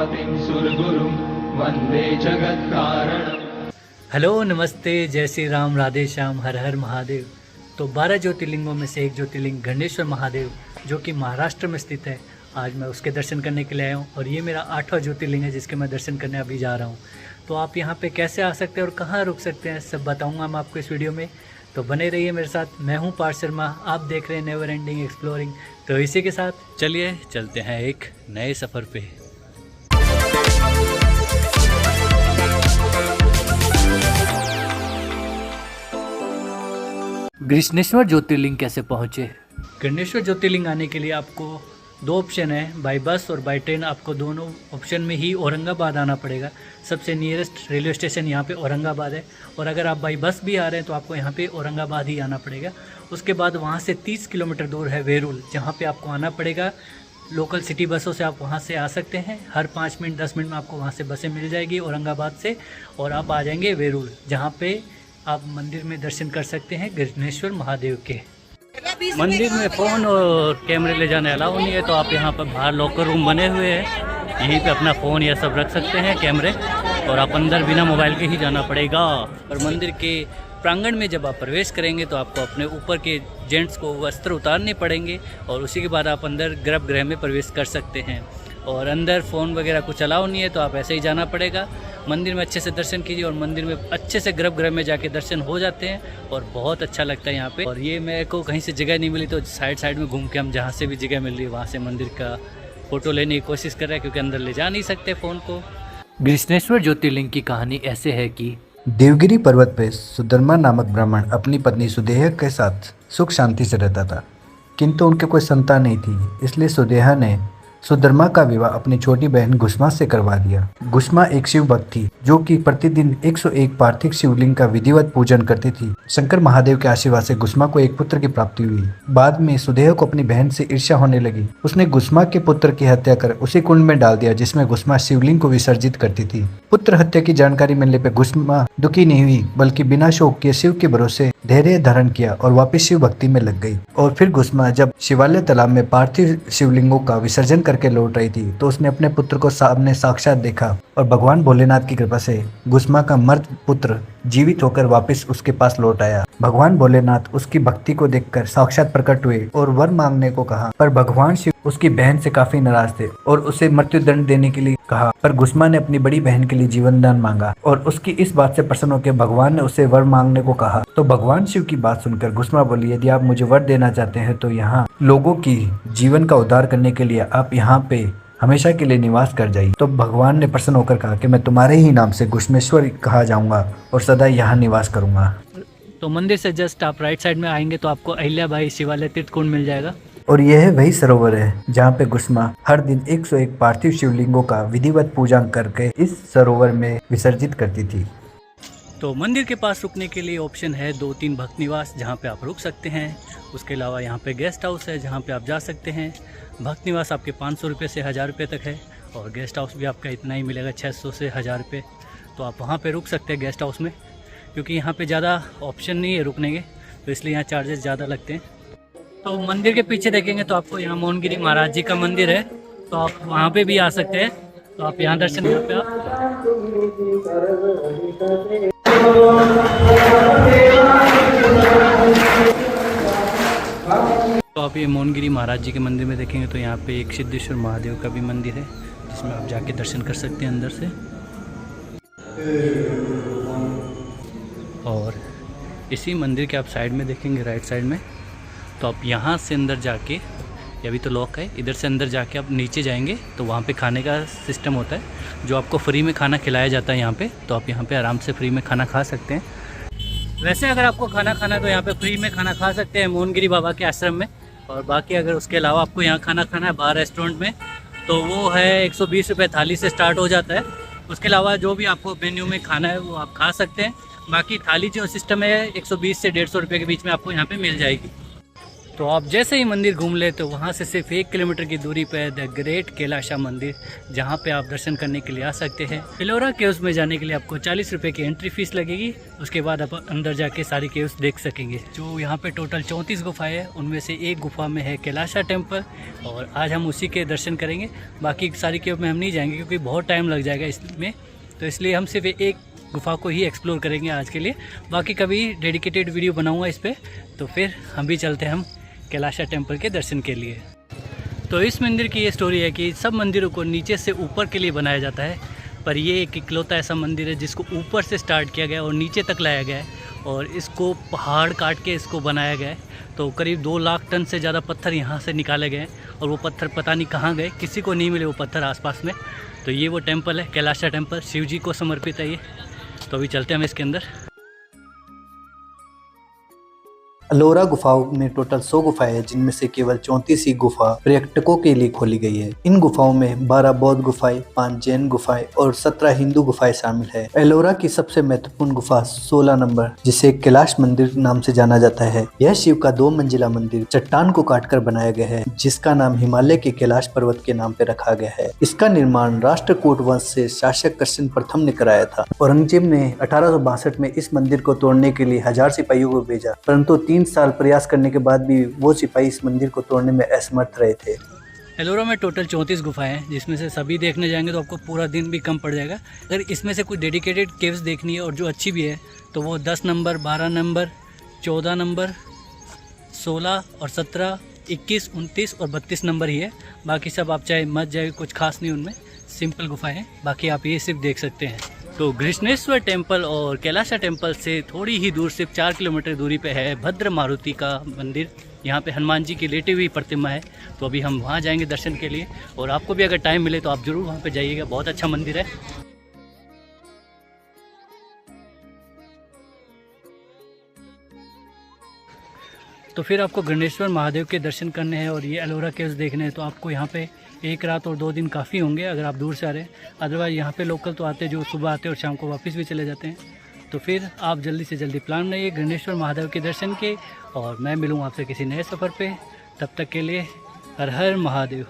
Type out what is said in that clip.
पतिं सुरगुरुं वन्दे जगत्कारणम्। हेलो, नमस्ते, जय श्री राम, राधे श्याम, हर हर महादेव। तो 12 ज्योतिर्लिंगों में से एक ज्योतिर्लिंग गणेश्वर महादेव जो कि महाराष्ट्र में स्थित है, आज मैं उसके दर्शन करने के लिए आया हूँ। और ये मेरा 8वां ज्योतिर्लिंग है जिसके मैं दर्शन करने अभी जा रहा हूँ। तो आप यहाँ पे कैसे आ सकते हैं और कहाँ रुक सकते हैं, सब बताऊँगा मैं आपको इस वीडियो में। तो बने रहिए मेरे साथ। मैं हूँ पार्थ शर्मा, आप देख रहे हैं नेवर एंडिंग एक्सप्लोरिंग। तो इसी के साथ चलिए चलते हैं एक नए सफ़र पे। गणेश्वर ज्योतिर्लिंग कैसे पहुँचे? गणेश्वर ज्योतिर्लिंग आने के लिए आपको दो ऑप्शन है, बाय बस और बाय ट्रेन। आपको दोनों ऑप्शन में ही औरंगाबाद आना पड़ेगा। सबसे नियरेस्ट रेलवे स्टेशन यहाँ पे औरंगाबाद है। और अगर आप बाय बस भी आ रहे हैं तो आपको यहाँ पे औरंगाबाद ही आना पड़ेगा। उसके बाद वहाँ से 30 किलोमीटर दूर है वेरुल, जहाँ पे आपको आना पड़ेगा। लोकल सिटी बसों से आप वहाँ से आ सकते हैं। हर 5 मिनट 10 मिनट में आपको वहाँ से बसें मिल जाएगी औरंगाबाद से, और आप आ जाएंगे वेरुल, जहाँ पे आप मंदिर में दर्शन कर सकते हैं गणेश्वर महादेव के। मंदिर में फ़ोन और कैमरे ले जाने अलाउ नहीं है, तो आप यहाँ पर बाहर लॉकर रूम बने हुए हैं, यहीं पे अपना फ़ोन या सब रख सकते हैं, कैमरे। और आप अंदर बिना मोबाइल के ही जाना पड़ेगा। और मंदिर के प्रांगण में जब आप प्रवेश करेंगे तो आपको अपने ऊपर के जेंट्स को वस्त्र उतारने पड़ेंगे, और उसी के बाद आप अंदर गर्भगृह में प्रवेश कर सकते हैं। और अंदर फ़ोन वगैरह कुछ अलाउ नहीं है, तो आप ऐसे ही जाना पड़ेगा। मंदिर में अच्छे से दर्शन कीजिए, और मंदिर में अच्छे से गर्भगृह में जाके दर्शन हो जाते हैं, और बहुत अच्छा लगता है यहाँ पे। और ये मेरे को कहीं से जगह नहीं मिली, तो साइड में घूम के हम जहाँ से भी जगह मिल रही है वहाँ से मंदिर का फ़ोटो लेने की कोशिश कर रहे हैं, क्योंकि अंदर ले जा नहीं सकते फ़ोन को। गणेश्वर ज्योतिर्लिंग की कहानी ऐसे है कि देवगिरी पर्वत पर सुधर्मा नामक ब्राह्मण अपनी पत्नी सुदेहा के साथ सुख शांति से रहता था, किंतु उनके कोई संतान नहीं थी। इसलिए सुदेहा ने सुधर्मा का विवाह अपनी छोटी बहन गुस्मा से करवा दिया। गुस्मा एक शिव भक्त थी, जो कि प्रतिदिन 101 पार्थिव शिवलिंग का विधिवत पूजन करती थी। शंकर महादेव के आशीर्वाद से गुस्मा को एक पुत्र की प्राप्ति हुई। बाद में सुदेहा को अपनी बहन से ईर्ष्या होने लगी। उसने गुस्मा के पुत्र की हत्या कर उसी कुंड में डाल दिया जिसमें गुस्मा शिवलिंग को विसर्जित करती थी। पुत्र हत्या की जानकारी मिलने पर गुस्मा दुखी नहीं हुई, बल्कि बिना शोक के शिव के भरोसे धैर्य धारण किया और वापस शिव भक्ति में लग गई। और फिर गुस्मा जब शिवालय तालाब में पार्थिव शिवलिंगों का विसर्जन करके लौट रही थी, तो उसने अपने पुत्र को सामने साक्षात देखा, और भगवान भोलेनाथ की कृपा से गुस्मा का मर्द पुत्र जीवित होकर वापस उसके पास लौट आया। भगवान भोलेनाथ उसकी भक्ति को देखकर साक्षात प्रकट हुए और वर मांगने को कहा, पर भगवान शिव उसकी बहन से काफी नाराज थे और उसे मृत्युदंड देने के लिए कहा। पर गुस्मा ने अपनी बड़ी बहन के लिए जीवन दान मांगा, और उसकी इस बात से प्रसन्न होकर भगवान ने उसे वर मांगने को कहा। तो भगवान शिव की बात सुनकर गुस्मा बोली, यदि आप मुझे वर देना चाहते हैं तो यहाँ लोगों की जीवन का उद्धार करने के लिए आप यहाँ पे हमेशा के लिए निवास कर जाइए। तो भगवान ने प्रसन्न होकर कहा कि मैं तुम्हारे ही नाम से गुस्मेश्वर कहा जाऊंगा और सदा यहाँ निवास करूंगा। तो मंदिर से जस्ट आप राइट साइड में आएंगे तो आपको अहिल्याबाई शिवालय तीर्थ कुंड मिल जाएगा। और यह है वही सरोवर है जहाँ पे गुस्मा हर दिन 101 पार्थिव शिवलिंगों का विधिवत पूजन करके इस सरोवर में विसर्जित करती थी। तो मंदिर के पास रुकने के लिए ऑप्शन है 2-3 भक्त निवास, जहाँ पे आप रुक सकते हैं। उसके अलावा यहाँ पे गेस्ट हाउस है जहाँ पे आप जा सकते हैं। भक्त निवास आपके 500 रुपये से 1000 रुपये तक है, और गेस्ट हाउस भी आपका इतना ही मिलेगा, 600 से 1000 रुपये। तो आप वहाँ पे रुक सकते हैं गेस्ट हाउस में, क्योंकि यहाँ पे ज़्यादा ऑप्शन नहीं है रुकने के, तो इसलिए यहाँ चार्जेस ज़्यादा लगते हैं। तो मंदिर के पीछे देखेंगे तो आपको यहाँ मोहनगिरी महाराज जी का मंदिर है, तो आप वहाँ पे भी आ सकते हैं। तो आप यहाँ दर्शन करते हैं। तो आप ये मोहनगिरी महाराज जी के मंदिर में देखेंगे तो यहाँ पे एक सिद्धेश्वर महादेव का भी मंदिर है, जिसमें आप जाके दर्शन कर सकते हैं अंदर से। और इसी मंदिर के आप साइड में देखेंगे, राइट साइड में, तो आप यहाँ से अंदर जाके, अभी तो लॉक है, इधर से अंदर जाके आप नीचे जाएंगे तो वहाँ पे खाने का सिस्टम होता है, जो आपको फ्री में खाना खिलाया जाता है यहाँ पे। तो आप यहाँ पे आराम से फ्री में खाना खा सकते हैं। वैसे अगर आपको खाना खाना तो यहाँ पे फ्री में खाना खा सकते हैं मोहनगिरी बाबा के आश्रम में। और बाकी अगर उसके अलावा आपको यहाँ खाना खाना है बाहर रेस्टोरेंट में, तो वो है 120 रुपये थाली से स्टार्ट हो जाता है। उसके अलावा जो भी आपको मेन्यू में खाना है वो आप खा सकते हैं। बाकी थाली जो सिस्टम है 120 से 150 रुपये के बीच में आपको यहाँ पे मिल जाएगी। तो आप जैसे ही मंदिर घूम ले तो वहाँ से सिर्फ 1 किलोमीटर की दूरी पर द ग्रेट कैलाशा मंदिर, जहाँ पे आप दर्शन करने के लिए आ सकते हैं। एलोरा केव्स में जाने के लिए आपको 40 रुपये की एंट्री फीस लगेगी। उसके बाद आप अंदर जाके सारी केव्स देख सकेंगे। जो यहाँ पे टोटल 34 गुफाएं हैं, उनमें से एक गुफा में है कैलाशा टेम्पल, और आज हम उसी के दर्शन करेंगे। बाकी सारी केव में हम नहीं जाएंगे क्योंकि बहुत टाइम लग जाएगा इसमें, तो इसलिए हम सिर्फ एक गुफा को ही एक्सप्लोर करेंगे आज के लिए। बाकी कभी डेडिकेटेड वीडियो बनाऊँगा इस पर। तो फिर हम भी चलते हैं हम कैलाशा टेम्पल के दर्शन के लिए। तो इस मंदिर की ये स्टोरी है कि सब मंदिरों को नीचे से ऊपर के लिए बनाया जाता है, पर ये एक इकलौता ऐसा मंदिर है जिसको ऊपर से स्टार्ट किया गया और नीचे तक लाया गया है, और इसको पहाड़ काट के इसको बनाया गया है। तो करीब 2 लाख टन से ज़्यादा पत्थर यहाँ से निकाले गए हैं, और वो पत्थर पता नहीं कहाँ गए, किसी को नहीं मिले वो पत्थर आसपास में। तो ये वो टेम्पल है, कैलाशा टेम्पल, शिव जी को समर्पित है ये। तो अभी चलते हैं हम इसके अंदर। एलोरा गुफाओं में टोटल 100 गुफाएं हैं, जिनमें से केवल 34 ही गुफा पर्यटकों के लिए खोली गई है। इन गुफाओं में 12 बौद्ध गुफाएं, 5 जैन गुफाएं और 17 हिंदू गुफाएं शामिल है। एलोरा की सबसे महत्वपूर्ण गुफा 16 नंबर, जिसे कैलाश मंदिर नाम से जाना जाता है। यह शिव का 2 मंजिला मंदिर चट्टान को काटकर बनाया गया है, जिसका नाम हिमालय के कैलाश पर्वत के नाम पे रखा गया है। इसका निर्माण राष्ट्रकूट वंश से शासक कृष्ण प्रथम ने कराया था। औरंगजेब ने 1862 में इस मंदिर को तोड़ने के लिए 1000 सिपाहियों को भेजा, परंतु 3 साल प्रयास करने के बाद भी वो सिपाही इस मंदिर को तोड़ने में असमर्थ रहे थे। एलोरा में टोटल 34 गुफाएं हैं, जिसमें से सभी देखने जाएंगे तो आपको पूरा दिन भी कम पड़ जाएगा। अगर इसमें से कुछ डेडिकेटेड केव्स देखनी है और जो अच्छी भी है, तो वो 10 नंबर, 12 नंबर, 14 नंबर, 16 और 17, 21, 29 और 32 नंबर ही है। बाकी सब आप चाहे मत जाए, कुछ खास नहीं उनमें, सिंपल गुफाएं हैं। बाकी आप ये सिर्फ देख सकते हैं। तो घृष्णेश्वर टेम्पल और कैलाशा टेम्पल से थोड़ी ही दूर, सिर्फ 4 किलोमीटर दूरी पे है भद्र मारुति का मंदिर। यहाँ पे हनुमान जी की लेटी हुई प्रतिमा है। तो अभी हम वहाँ जाएंगे दर्शन के लिए, और आपको भी अगर टाइम मिले तो आप ज़रूर वहाँ पे जाइएगा, बहुत अच्छा मंदिर है। तो फिर आपको गणेश्वर महादेव के दर्शन करने हैं और ये एलोरा केव्स देखने हैं, तो आपको यहाँ पे 1 रात और 2 दिन काफ़ी होंगे अगर आप दूर से आ रहे हैं। अदरवाइज़ यहाँ पे लोकल तो आते हैं, जो सुबह आते हैं और शाम को वापस भी चले जाते हैं। तो फिर आप जल्दी से जल्दी प्लान बनाइए गणेश्वर महादेव के दर्शन के, और मैं मिलूँ आपसे किसी नए सफ़र पे। तब तक के लिए हर हर महादेव।